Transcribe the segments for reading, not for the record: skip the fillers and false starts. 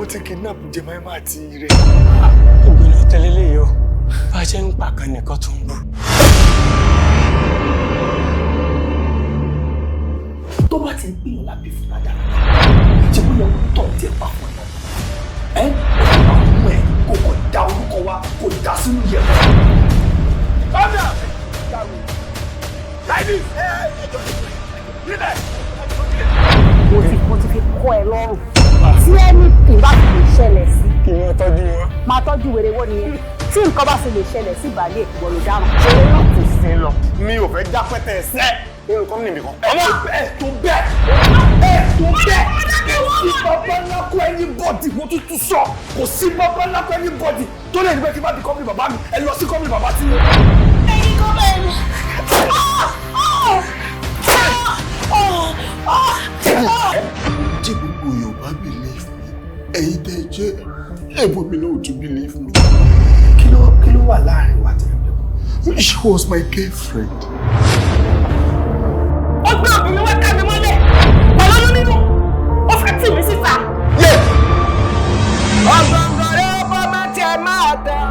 ti kidnap Jemima àti Ire. Ìgbìnà tẹ́lẹ̀ yóò bá ṣe ń pa kan nìkan tó ń bọ̀. Tó bá ti ń gbìyànjú lábí fún ládàá ṣe bóyá ó tọ̀ tí ẹ pa fún ẹ àwọn ẹ kò kò dá orúkọ wa kò dá sínú yẹ. Kọ́ńdà láìdí mo ti fi kọ́ ẹ lọ́rùn tí ẹni bá fi lè ṣẹlẹ̀ sí Kí wọ́n tọ́jú wọn. máa tọ́jú wèrè wọ́n nìyẹn tí nǹkan bá fi lè ṣẹlẹ̀ sí ìbàlẹ̀ ìgbọ̀lù dáhùn. Ṣé láti sin lọ? Mi ò fẹ́ já pẹ́tẹ́ ẹsẹ̀ nínú kọ́mìnì mi kan. ọmọ ẹ tó bẹ́ẹ̀ kò sí bàbá ńlá kó anybody mo tún sọ kò sí bàbá ńlá kó anybody tó lè ní bẹ́ẹ̀ kí n bá di kọ́mìnì bàbá mi ẹ lọ sí kọ́mìnì bàbá tí mo. ẹyin kọ́ bẹ́ẹ̀ ni. Tí gbogbo Yorùbá believe me, ẹ̀yin tẹ́ jẹ́ ẹ̀bùn mi náà tún believe me. Kí ló wà láàrin wa tẹ́lẹ̀? She was my girlfriend. ó gbé obìnrin wá ká mi mọ́lẹ̀ pẹ̀lú oyún nínú ó fẹ́ tì mí síta. Ọ̀gbọ̀ngàn ọba máa tiẹ̀ máa tẹ̀.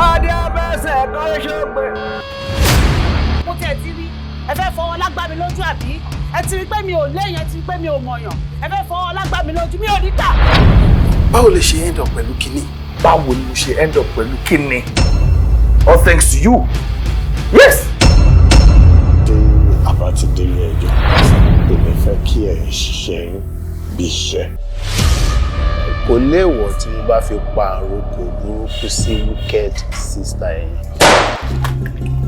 Adé abẹ́sẹ̀ kan ṣọ́gbẹ́. mo tẹ̀ ti rí ẹ fẹ́ fọwọ́ lágbá mi lójú àbí ẹ ti rí pé mi ò léèyàn ẹ ti rí pé mi ò mọ̀yàn ẹ fẹ́ fọwọ́ lágbá mi lójú mi ò ní tà. Báwo lè ṣe end up pẹ̀lú kinní? Báwo ni mo ṣe end up pẹ̀lú kíni? All thanks to you. Yes. Dé àbátí délé ẹjọ́, èmi fẹ́ kí ẹ ṣiṣẹ́ bí iṣẹ́. Kò léèwọ̀ tí mo bá fi pa àròkò burúkú sí wicked sister ẹ̀yìn.